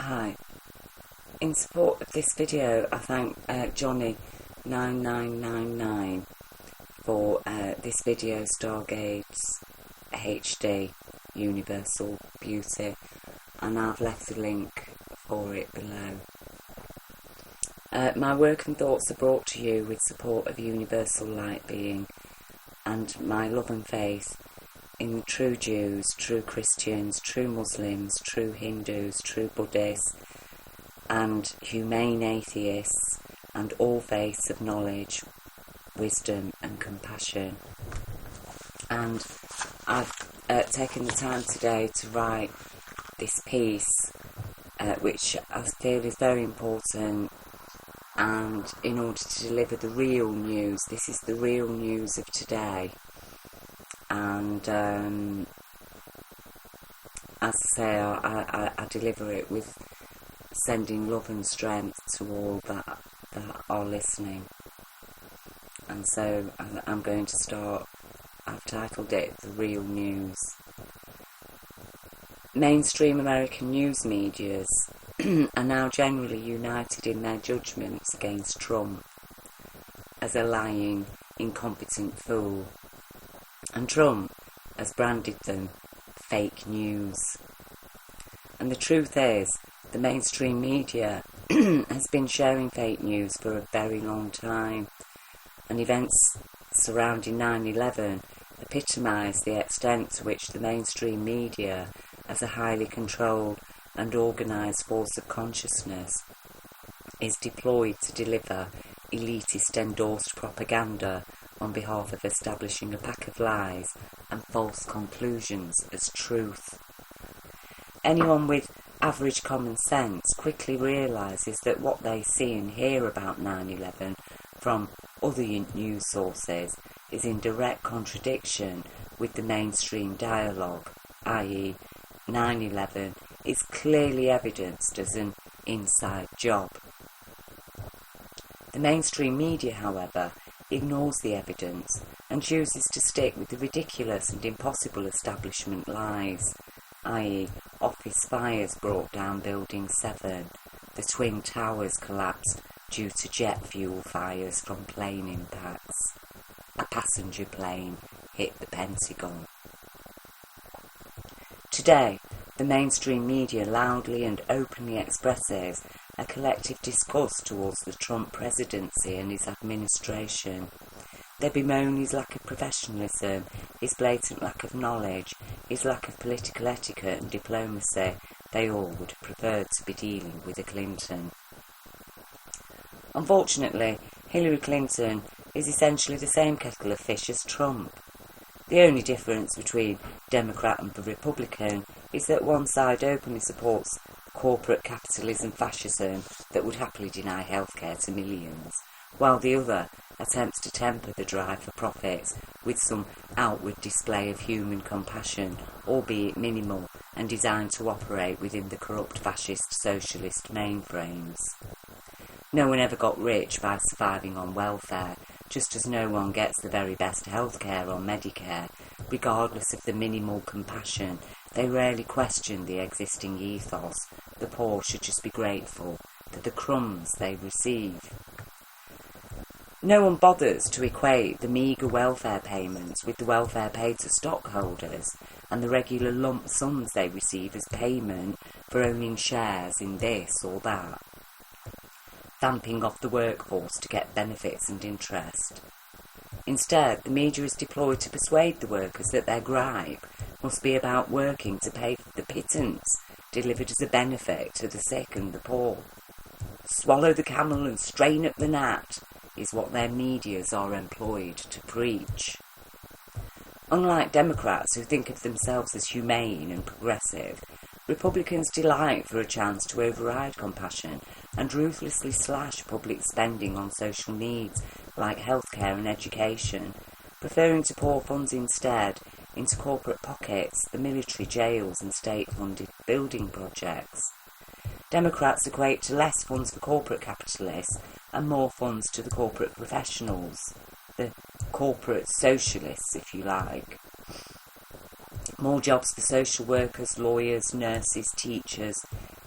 Hi. In support of this video, I thank Johnny9999 for this video, Stargaze HD Universal Beauty, and I've left the link for it below. My work and thoughts are brought to you with support of Universal Light Being and my love and faith in true Jews, true Christians, true Muslims, true Hindus, true Buddhists, and humane atheists, and all faiths of knowledge, wisdom and compassion. And I've taken the time today to write this piece, which I feel is very important, and in order to deliver the real news, this is the real news of today. And as I say, I deliver it with sending love and strength to all that are listening. And so I'm going to start. I've titled it The Real News. Mainstream American news medias are now generally united in their judgments against Trump as a lying, incompetent fool. And Trump has branded them fake news. And the truth is, the mainstream media has been sharing fake news for a very long time, and events surrounding 9/11 epitomise the extent to which the mainstream media, as a highly controlled and organised force of consciousness, is deployed to deliver elitist endorsed propaganda on behalf of establishing a pack of lies and false conclusions as truth. Anyone with average common sense quickly realises that what they see and hear about 9/11 from other news sources is in direct contradiction with the mainstream dialogue, i.e. 9/11 is clearly evidenced as an inside job. The mainstream media, however, ignores the evidence and chooses to stick with the ridiculous and impossible establishment lies, i.e. office fires brought down Building 7, the Twin Towers collapsed due to jet fuel fires from plane impacts, a passenger plane hit the Pentagon. Today, the mainstream media loudly and openly expresses a collective disgust towards the Trump presidency and his administration. They bemoan his lack of professionalism, his blatant lack of knowledge, his lack of political etiquette and diplomacy. They all would have preferred to be dealing with a Clinton. Unfortunately, Hillary Clinton is essentially the same kettle of fish as Trump. The only difference between Democrat and Republican is that one side openly supports corporate capitalism fascism that would happily deny healthcare to millions, while the other attempts to temper the drive for profits with some outward display of human compassion, albeit minimal, and designed to operate within the corrupt fascist socialist mainframes. No one ever got rich by surviving on welfare, just as no one gets the very best healthcare on Medicare. Regardless of the minimal compassion, they rarely question the existing ethos. The poor should just be grateful for the crumbs they receive. No one bothers to equate the meagre welfare payments with the welfare paid to stockholders and the regular lump sums they receive as payment for owning shares in this or that, vamping off the workforce to get benefits and interest. Instead, the media is deployed to persuade the workers that their gripe must be about working to pay for the pittance delivered as a benefit to the sick and the poor. Swallow the camel and strain up the gnat is what their medias are employed to preach. Unlike Democrats who think of themselves as humane and progressive, Republicans delight for a chance to override compassion and ruthlessly slash public spending on social needs like healthcare and education, preferring to pour funds instead into corporate pockets, the military, jails and state-funded building projects. Democrats equate to less funds for corporate capitalists and more funds to the corporate professionals, the corporate socialists, if you like. More jobs for social workers, lawyers, nurses, teachers.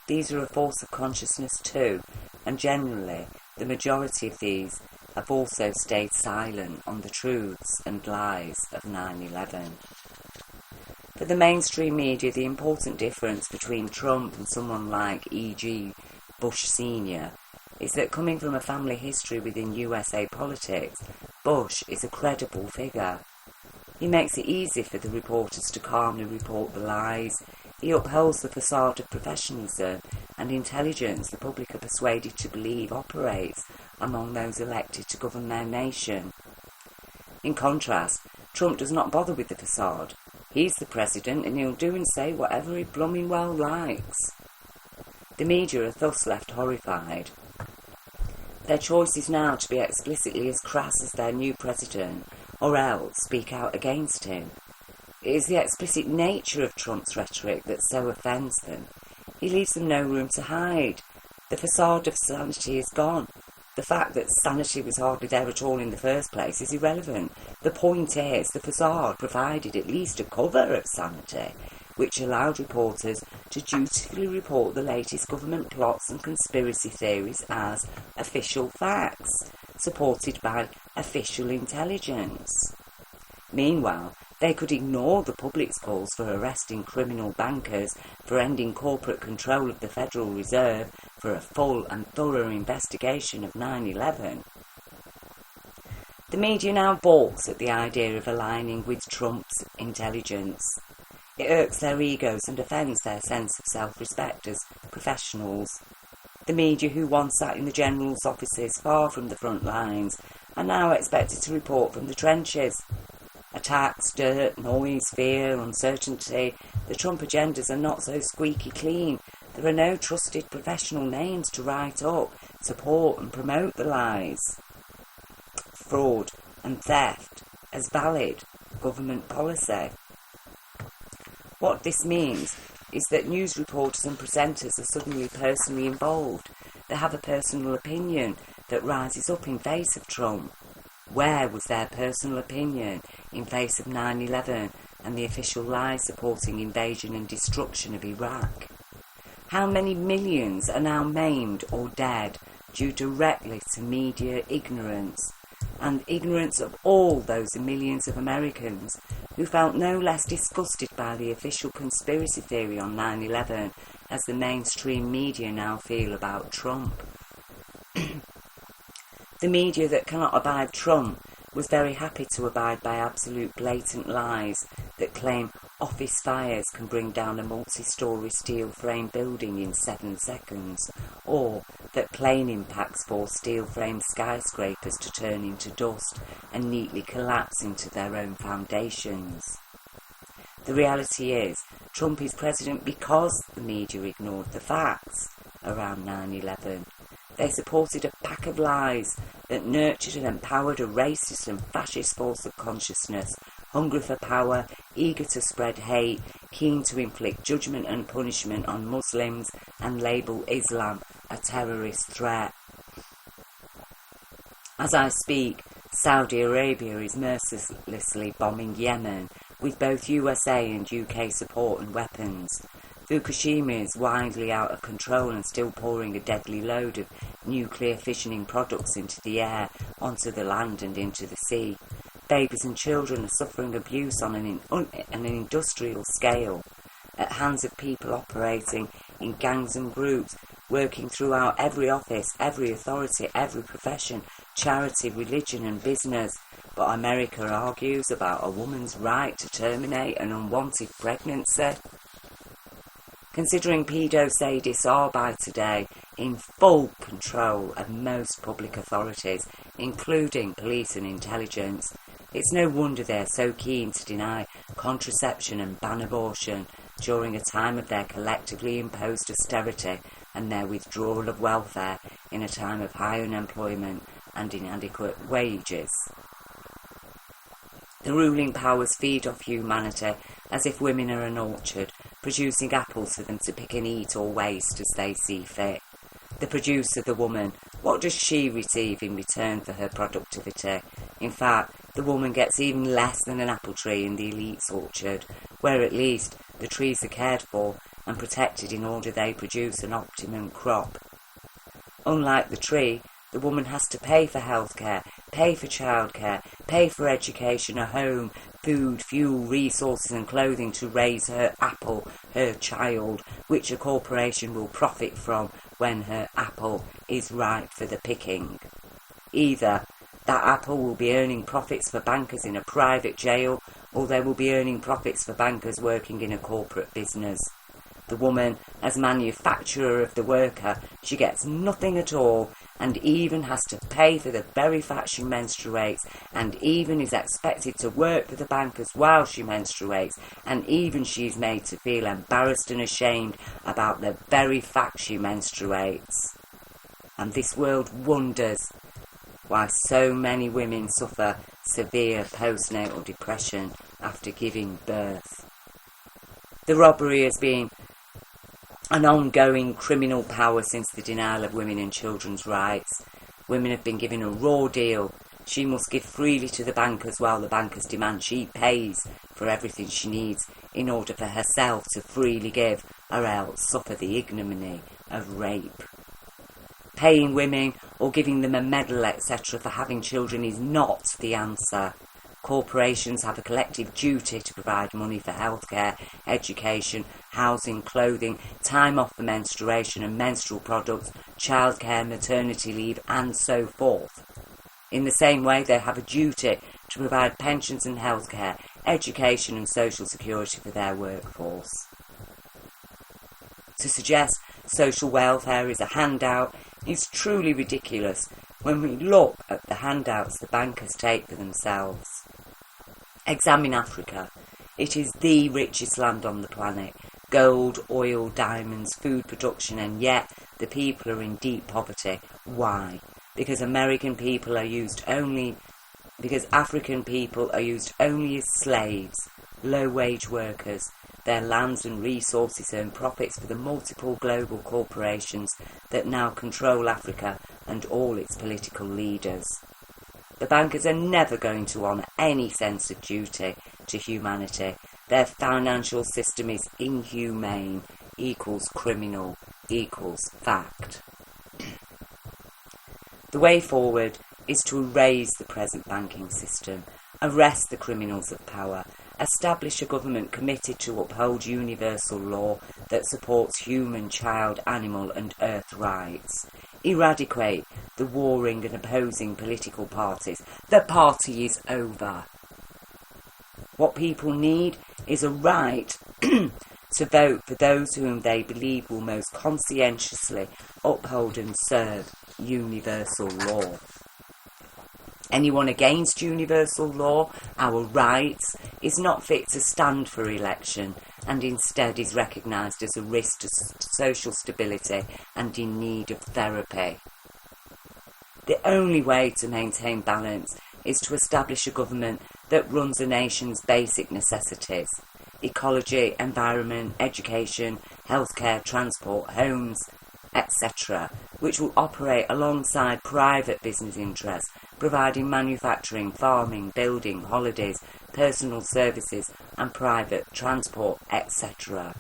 these are a force of consciousness too, and generally the majority of these have also stayed silent on the truths and lies of 9/11. For the mainstream media, the important difference between Trump and someone like E.G. Bush Sr. is that, coming from a family history within USA politics, Bush is a credible figure. He makes it easy for the reporters to calmly report the lies. He upholds the facade of professionalism and intelligence the public are persuaded to believe operates among those elected to govern their nation. In contrast, Trump does not bother with the facade. He's the president and he'll do and say whatever he blooming well likes. The media are thus left horrified. Their choice is now to be explicitly as crass as their new president, or else speak out against him. It is the explicit nature of Trump's rhetoric that so offends them. He leaves them no room to hide. The facade of sanity is gone. The fact that sanity was hardly there at all in the first place is irrelevant. The point is, the facade provided at least a cover of sanity, which allowed reporters to dutifully report the latest government plots and conspiracy theories as official facts, supported by official intelligence. Meanwhile, they could ignore the public's calls for arresting criminal bankers, for ending corporate control of the Federal Reserve, for a full and thorough investigation of 9/11. The media now balks at the idea of aligning with Trump's intelligence. It irks their egos and offends their sense of self-respect as professionals. The media, who once sat in the general's offices far from the front lines, are now expected to report from the trenches. Attacks, dirt, noise, fear, uncertainty. The Trump agendas are not so squeaky clean. There are no trusted professional names to write up, support and promote the lies. Fraud and theft as valid government policy. What this means is that news reporters and presenters are suddenly personally involved. They have a personal opinion that rises up in face of Trump. Where was their personal opinion in face of 9/11 and the official lies supporting invasion and destruction of Iraq? How many millions are now maimed or dead due directly to media ignorance, and ignorance of all those millions of Americans who felt no less disgusted by the official conspiracy theory on 9/11 as the mainstream media now feel about Trump? The media that cannot abide Trump was very happy to abide by absolute blatant lies that claim office fires can bring down a multi-storey steel frame building in 7 seconds, or that plane impacts force steel frame skyscrapers to turn into dust and neatly collapse into their own foundations. The reality is, Trump is president because the media ignored the facts around 9/11. They supported a pack of lies that nurtured and empowered a racist and fascist force of consciousness, hungry for power, eager to spread hate, keen to inflict judgment and punishment on Muslims and label Islam a terrorist threat. As I speak, Saudi Arabia is mercilessly bombing Yemen with both USA and UK support and weapons. Fukushima is widely out of control and still pouring a deadly load of nuclear fissioning products into the air, onto the land and into the sea. Babies and children are suffering abuse on an industrial scale at hands of people operating in gangs and groups, working throughout every office, every authority, every profession, charity, religion and business. But America argues about a woman's right to terminate an unwanted pregnancy. Considering paedo-sadists are by today in full control of most public authorities, including police and intelligence, it's no wonder they're so keen to deny contraception and ban abortion during a time of their collectively imposed austerity and their withdrawal of welfare in a time of high unemployment and inadequate wages. The ruling powers feed off humanity as if women are an orchard, producing apples for them to pick and eat or waste as they see fit. The producer, the woman, what does she receive in return for her productivity? In fact, the woman gets even less than an apple tree in the elite's orchard, where at least the trees are cared for and protected in order they produce an optimum crop. Unlike the tree, the woman has to pay for healthcare, pay for childcare, pay for education, a home, food, fuel, resources and clothing to raise her apple, her child, which a corporation will profit from when her apple is ripe for the picking. Either that apple will be earning profits for bankers in a private jail, or they will be earning profits for bankers working in a corporate business. The woman, as manufacturer of the worker, she gets nothing at all, and even has to pay for the very fact she menstruates, and even is expected to work for the bankers while she menstruates, and even she is made to feel embarrassed and ashamed about the very fact she menstruates. And this world wonders why so many women suffer severe postnatal depression after giving birth. The robbery has been an ongoing criminal power since the denial of women and children's rights. Women have been given a raw deal. She must give freely to the bankers while the bankers demand she pays for everything she needs in order for herself to freely give, or else suffer the ignominy of rape. Paying women or giving them a medal, etc. for having children is not the answer. Corporations have a collective duty to provide money for healthcare, education, housing, clothing, time off for menstruation and menstrual products, childcare, maternity leave and so forth. In the same way, they have a duty to provide pensions and healthcare, education and social security for their workforce. To suggest social welfare is a handout is truly ridiculous when we look at the handouts the bankers take for themselves. Examine Africa. It is the richest land on the planet. Gold, oil, diamonds, food production, and yet the people are in deep poverty. Why? Because African people are used only as slaves, low-wage workers. Their lands and resources earn profits for the multiple global corporations that now control Africa and all its political leaders. The bankers are never going to honour any sense of duty to humanity. Their financial system is inhumane, equals criminal, equals fact. The way forward is to erase the present banking system, arrest the criminals of power, establish a government committed to uphold universal law that supports human, child, animal and earth rights. Eradicate the warring and opposing political parties. The party is over. What people need is a right to vote for those whom they believe will most conscientiously uphold and serve universal law. Anyone against universal law, our rights, is not fit to stand for election and instead is recognised as a risk to social stability and in need of therapy. The only way to maintain balance is to establish a government that runs a nation's basic necessities: ecology, environment, education, healthcare, transport, homes, etc., which will operate alongside private business interests, providing manufacturing, farming, building, holidays, personal services and private transport, etc.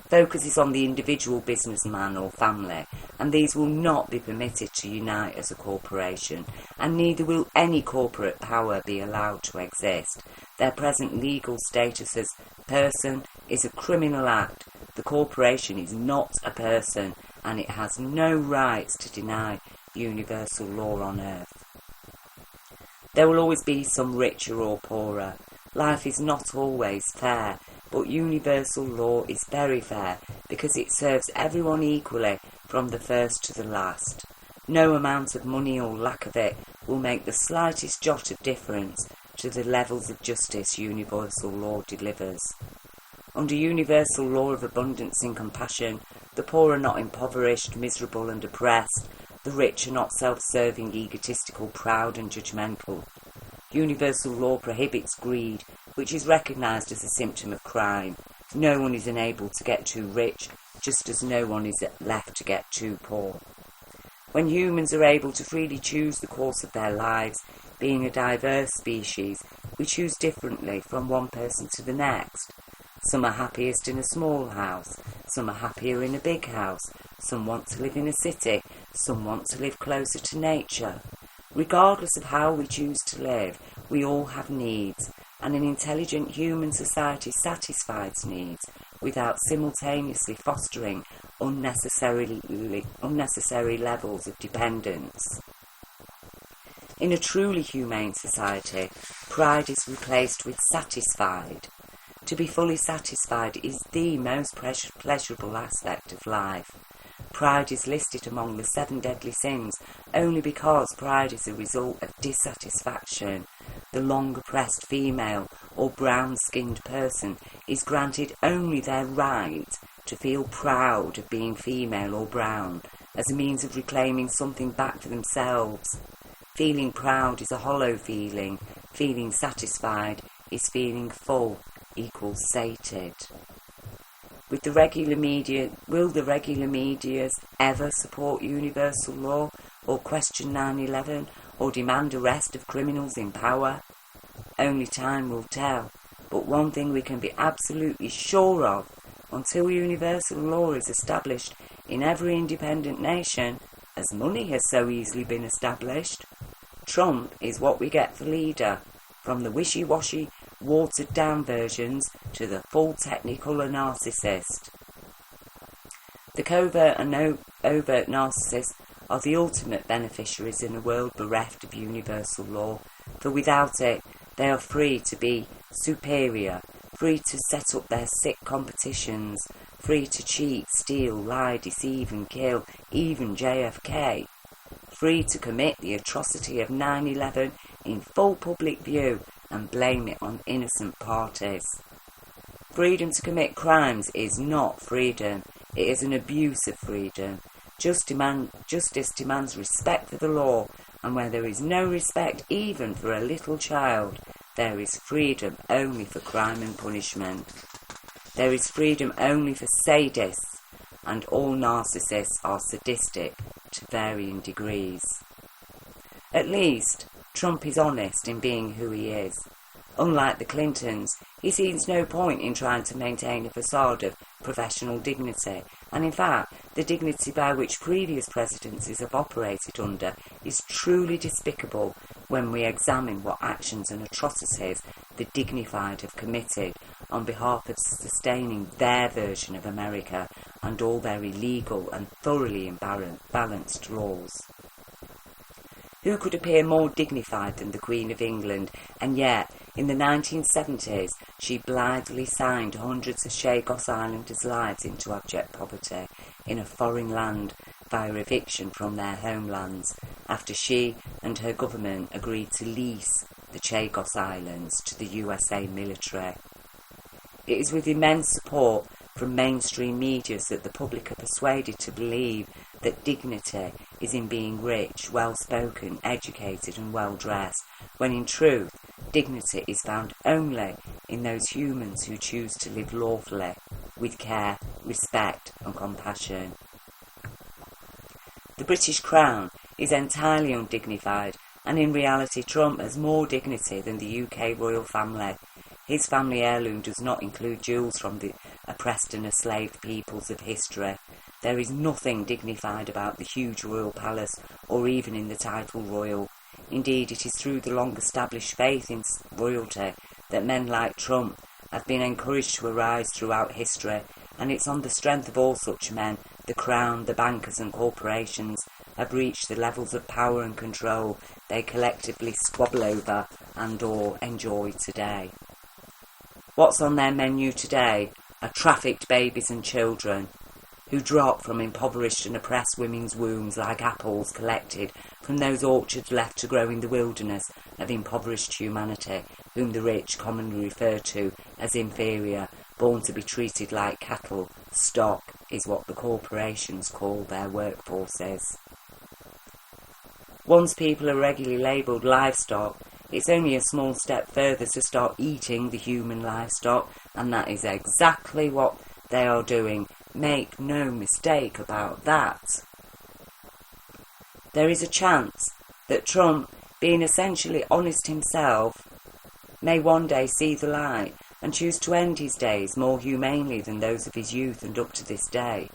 Focuses on the individual businessman or family, and these will not be permitted to unite as a corporation, and neither will any corporate power be allowed to exist. Their present legal status as person is a criminal act. The corporation is not a person, and it has no rights to deny universal law on earth. There will always be some richer or poorer. Life is not always fair, but universal law is very fair because it serves everyone equally from the first to the last. No amount of money or lack of it will make the slightest jot of difference to the levels of justice universal law delivers. Under universal law of abundance and compassion, the poor are not impoverished, miserable and oppressed. The rich are not self-serving, egotistical, proud and judgmental. Universal law prohibits greed, which is recognised as a symptom of crime. No one is enabled to get too rich, just as no one is left to get too poor. When humans are able to freely choose the course of their lives, being a diverse species, we choose differently from one person to the next. Some are happiest in a small house, some are happier in a big house, some want to live in a city, some want to live closer to nature. Regardless of how we choose to live, we all have needs, and an intelligent human society satisfies needs without simultaneously fostering unnecessary levels of dependence. In a truly humane society, pride is replaced with satisfied. To be fully satisfied is the most pleasurable aspect of life. Pride is listed among the 7 deadly sins only because pride is a result of dissatisfaction. The long-oppressed female or brown-skinned person is granted only their right to feel proud of being female or brown as a means of reclaiming something back for themselves. Feeling proud is a hollow feeling. Feeling satisfied is feeling full equals sated. Will the regular media ever support universal law or question 9/11 or demand arrest of criminals in power? Only time will tell, but one thing we can be absolutely sure of, until universal law is established in every independent nation, as money has so easily been established, Trump is what we get for leader, from the wishy-washy, watered-down versions to the full technical narcissist. The covert and overt narcissists are the ultimate beneficiaries in a world bereft of universal law, for without it, they are free to be superior, free to set up their sick competitions, free to cheat, steal, lie, deceive and kill, even JFK, free to commit the atrocity of 9/11 in full public view and blame it on innocent parties. Freedom to commit crimes is not freedom, it is an abuse of freedom. Justice demands respect for the law, and where there is no respect even for a little child, there is freedom only for crime and punishment. There is freedom only for sadists, and all narcissists are sadistic to varying degrees. At least, Trump is honest in being who he is. Unlike the Clintons, he sees no point in trying to maintain a facade of professional dignity, and in fact, the dignity by which previous presidencies have operated under is truly despicable when we examine what actions and atrocities the dignified have committed on behalf of sustaining their version of America and all their illegal and thoroughly imbalanced laws. Who could appear more dignified than the Queen of England, and yet, in the 1970s, she blithely signed hundreds of Chagos Islanders' lives into abject poverty in a foreign land via eviction from their homelands, after she and her government agreed to lease the Chagos Islands to the USA military. It is with immense support from mainstream media that the public are persuaded to believe that dignity is in being rich, well-spoken, educated and well-dressed, when in truth, dignity is found only in those humans who choose to live lawfully, with care, respect and compassion. The British Crown is entirely undignified, and in reality Trump has more dignity than the UK royal family. His family heirloom does not include jewels from the oppressed and enslaved peoples of history. There is nothing dignified about the huge royal palace or even in the title royal. Indeed, it is through the long-established faith in royalty that men like Trump have been encouraged to arise throughout history, and it's on the strength of all such men, the Crown, the bankers and corporations have reached the levels of power and control they collectively squabble over and or enjoy today. What's on their menu today are trafficked babies and children who drop from impoverished and oppressed women's wombs like apples collected from those orchards left to grow in the wilderness of impoverished humanity, whom the rich commonly refer to as inferior, born to be treated like cattle. Stock is what the corporations call their workforces. Once people are regularly labelled livestock, it's only a small step further to start eating the human livestock, and that is exactly what they are doing. Make no mistake about that. There is a chance that Trump, being essentially honest himself, may one day see the light and choose to end his days more humanely than those of his youth and up to this day.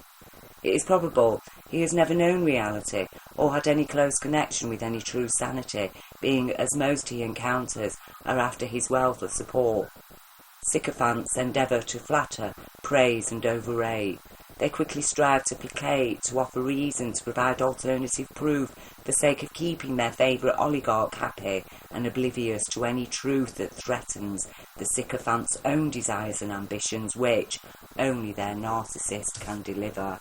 It is probable he has never known reality or had any close connection with any true sanity, being as most he encounters are after his wealth of support. Sycophants endeavour to flatter, praise and overrate. They quickly strive to placate, to offer reason, to provide alternative proof for the sake of keeping their favourite oligarch happy and oblivious to any truth that threatens the sycophant's own desires and ambitions, which only their narcissist can deliver.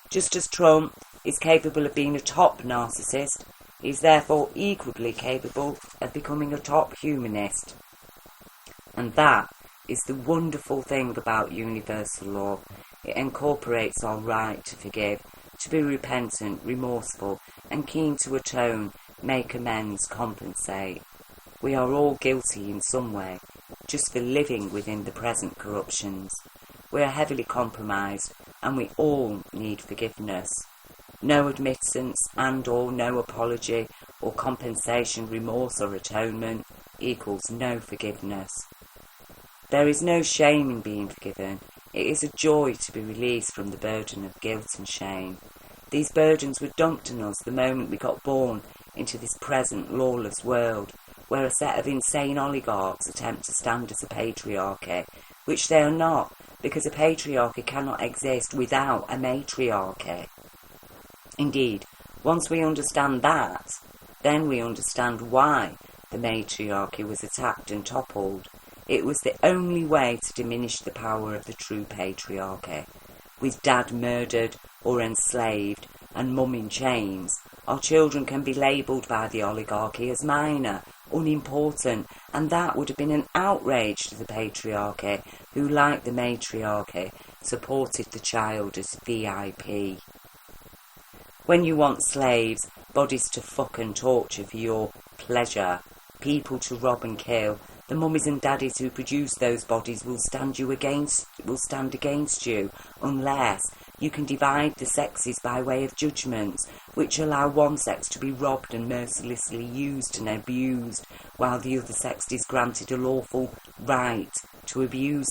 Just as Trump is capable of being a top narcissist, he is therefore equally capable of becoming a top humanist. And that is the wonderful thing about universal law. It incorporates our right to forgive, to be repentant, remorseful, and keen to atone, make amends, compensate. We are all guilty in some way, just for living within the present corruptions. We are heavily compromised, and we all need forgiveness. No admittance and or no apology or compensation, remorse or atonement equals no forgiveness. There is no shame in being forgiven. It is a joy to be released from the burden of guilt and shame. These burdens were dumped on us the moment we got born into this present lawless world, where a set of insane oligarchs attempt to stand as a patriarchy, which they are not, because a patriarchy cannot exist without a matriarchy. Indeed, once we understand that, then we understand why the matriarchy was attacked and toppled. It was the only way to diminish the power of the true patriarchy. With dad murdered or enslaved and mum in chains, our children can be labelled by the oligarchy as minor, unimportant, and that would have been an outrage to the patriarchy, who, like the matriarchy, supported the child as VIP. When you want slaves, bodies to fuck and torture for your pleasure, people to rob and kill, the mummies and daddies who produce those bodies will stand against you, unless you can divide the sexes by way of judgments, which allow one sex to be robbed and mercilessly used and abused, while the other sex is granted a lawful right to abuse.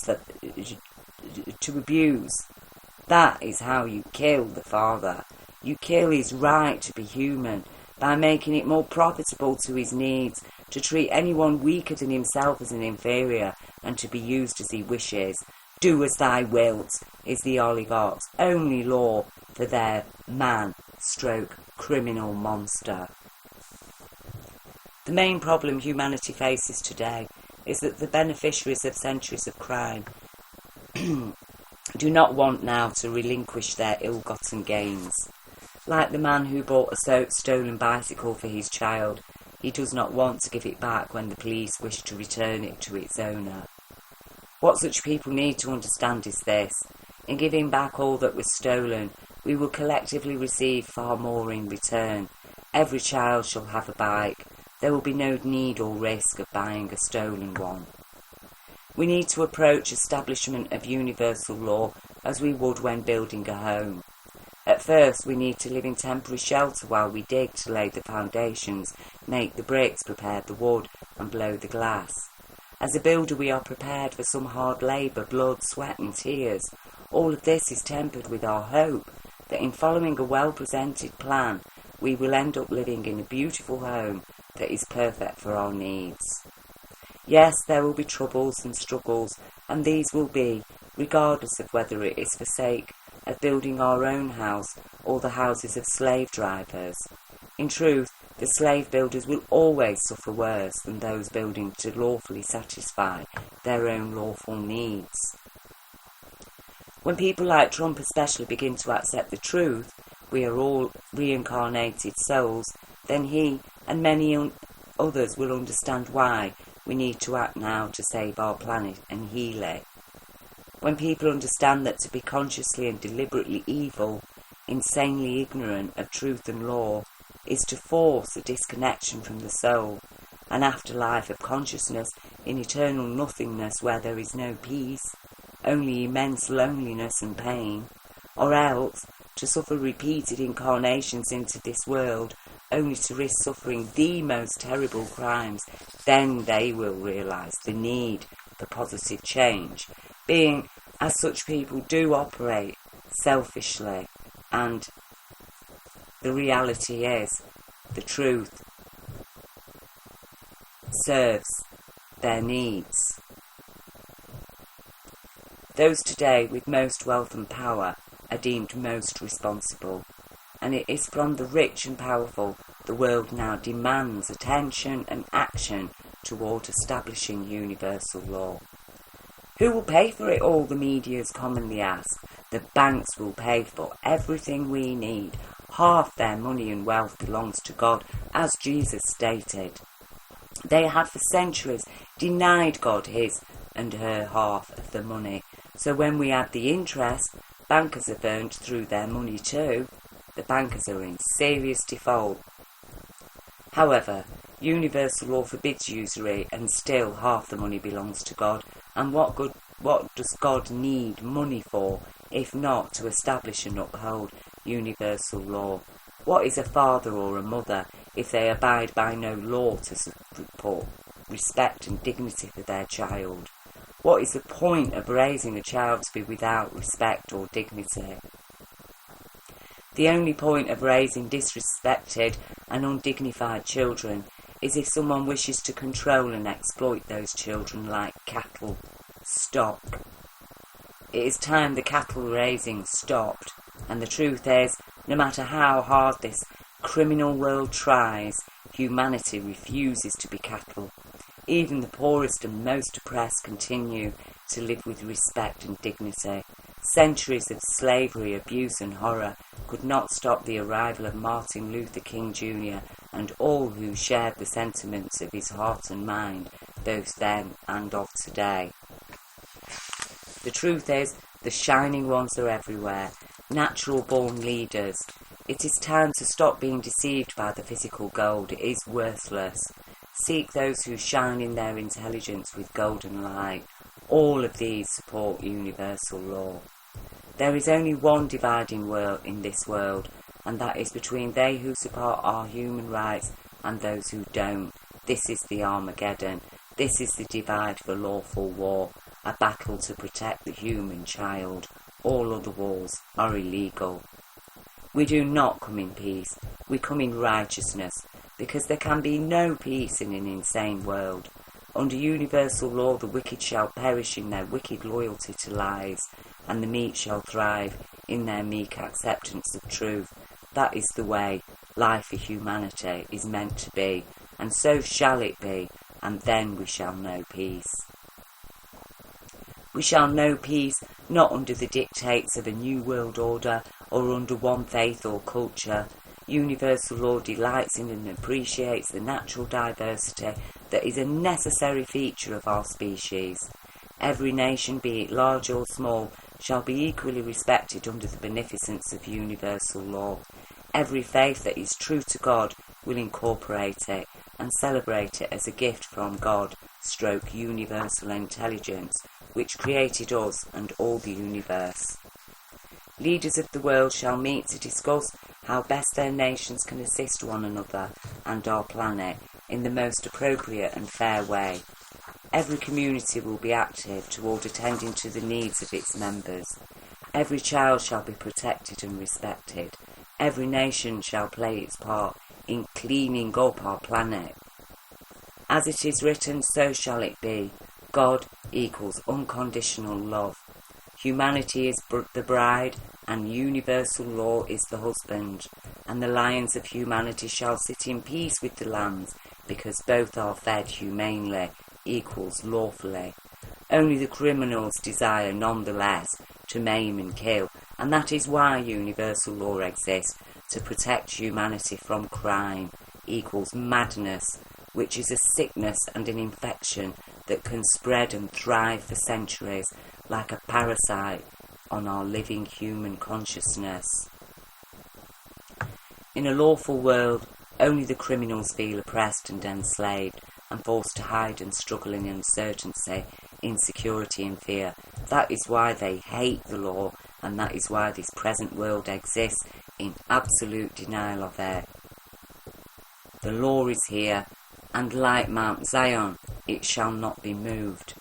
That is how you kill the father. You kill his right to be human, by making it more profitable to his needs to treat anyone weaker than himself as an inferior and to be used as he wishes. Do as thou wilt is the oligarchs' only law for their man-criminal monster. The main problem humanity faces today is that the beneficiaries of centuries of crime do not want now to relinquish their ill-gotten gains. Like the man who bought a stolen bicycle for his child, he does not want to give it back when the police wish to return it to its owner. What such people need to understand is this: in giving back all that was stolen, we will collectively receive far more in return. Every child shall have a bike. There will be no need or risk of buying a stolen one. We need to approach establishment of universal law as we would when building a home. At first, we need to live in temporary shelter while we dig to lay the foundations, make the bricks, prepare the wood, and blow the glass. As a builder, we are prepared for some hard labour, blood, sweat, and tears. All of this is tempered with our hope that in following a well-presented plan, we will end up living in a beautiful home that is perfect for our needs. Yes, there will be troubles and struggles, and these will be, regardless of whether it is for sake of building our own house or the houses of slave drivers. In truth, the slave builders will always suffer worse than those building to lawfully satisfy their own lawful needs. When people like Trump especially begin to accept the truth, we are all reincarnated souls, then he and many others will understand why we need to act now to save our planet and heal it. When people understand that to be consciously and deliberately evil, insanely ignorant of truth and law, is to force a disconnection from the soul, an afterlife of consciousness in eternal nothingness where there is no peace, only immense loneliness and pain, or else to suffer repeated incarnations into this world only to risk suffering the most terrible crimes, then they will realise the need the positive change, being as such people do operate selfishly, and the reality is the truth serves their needs. Those today with most wealth and power are deemed most responsible, and it is from the rich and powerful the world now demands attention and action toward establishing universal law. Who will pay for it all, the medias commonly ask. The banks will pay for everything we need. Half their money and wealth belongs to God, as Jesus stated. They have for centuries denied God his and her half of the money. So when we add the interest bankers have earned through their money too, the bankers are in serious default. However, universal law forbids usury, and still half the money belongs to God. And what does God need money for, if not to establish and uphold universal law? What is a father or a mother if they abide by no law to support respect and dignity for their child? What is the point of raising a child to be without respect or dignity? The only point of raising disrespected and undignified children is if someone wishes to control and exploit those children like cattle stock. It is time the cattle raising stopped, and the truth is, no matter how hard this criminal world tries, humanity refuses to be cattle. Even the poorest and most oppressed continue to live with respect and dignity. Centuries of slavery, abuse and horror could not stop the arrival of Martin Luther King Jr. and all who shared the sentiments of his heart and mind, both then and of today. The truth is, the shining ones are everywhere, natural-born leaders. It is time to stop being deceived by the physical gold. It is worthless. Seek those who shine in their intelligence with golden light. All of these support universal law. There is only one dividing world in this world, and that is between they who support our human rights and those who don't. This is the Armageddon. This is the divide for lawful war, a battle to protect the human child. All other wars are illegal. We do not come in peace, we come in righteousness, because there can be no peace in an insane world. Under universal law, the wicked shall perish in their wicked loyalty to lies, and the meek shall thrive in their meek acceptance of truth. That is the way life for humanity is meant to be, and so shall it be, and then we shall know peace. We shall know peace not under the dictates of a new world order or under one faith or culture. Universal law delights in and appreciates the natural diversity that is a necessary feature of our species. Every nation, be it large or small, shall be equally respected under the beneficence of universal law. Every faith that is true to God will incorporate it and celebrate it as a gift from God, stroke universal intelligence, which created us and all the universe. Leaders of the world shall meet to discuss how best their nations can assist one another and our planet in the most appropriate and fair way. Every community will be active toward attending to the needs of its members. Every child shall be protected and respected. Every nation shall play its part in cleaning up our planet. As it is written, so shall it be. God equals unconditional love. Humanity is the bride, and universal law is the husband, and the lions of humanity shall sit in peace with the lambs, because both are fed humanely, equals lawfully. Only the criminals desire nonetheless to maim and kill, and that is why universal law exists, to protect humanity from crime, equals madness, which is a sickness and an infection that can spread and thrive for centuries like a parasite on our living human consciousness. In a lawful world, only the criminals feel oppressed and enslaved and forced to hide and struggle in uncertainty, insecurity and fear. That is why they hate the law, and that is why this present world exists in absolute denial of it. The law is here, and like Mount Zion, it shall not be moved.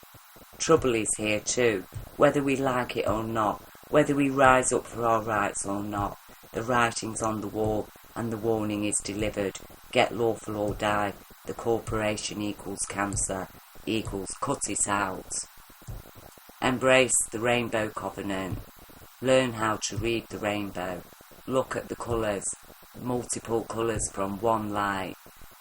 Trouble is here too, whether we like it or not, whether we rise up for our rights or not. The writing's on the wall and the warning is delivered. Get lawful or die. The corporation equals cancer, equals cut it out. Embrace the rainbow covenant. Learn how to read the rainbow. Look at the colours, multiple colours from one light.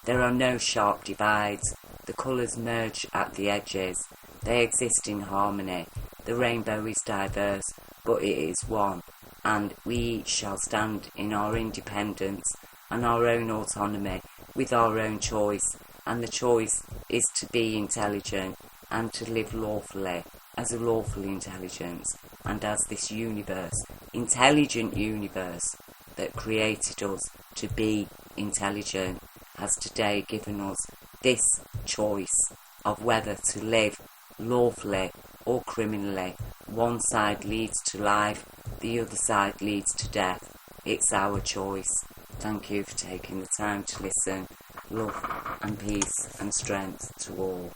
There are no sharp divides. The colours merge at the edges. They exist in harmony. The rainbow is diverse, but it is one, and we each shall stand in our independence and our own autonomy with our own choice, and the choice is to be intelligent and to live lawfully as a lawful intelligence and as this universe, intelligent universe that created us to be intelligent, has today given us this choice of whether to live lawfully or criminally. One side leads to life, the other side leads to death. It's our choice. Thank you for taking the time to listen. Love and peace and strength to all.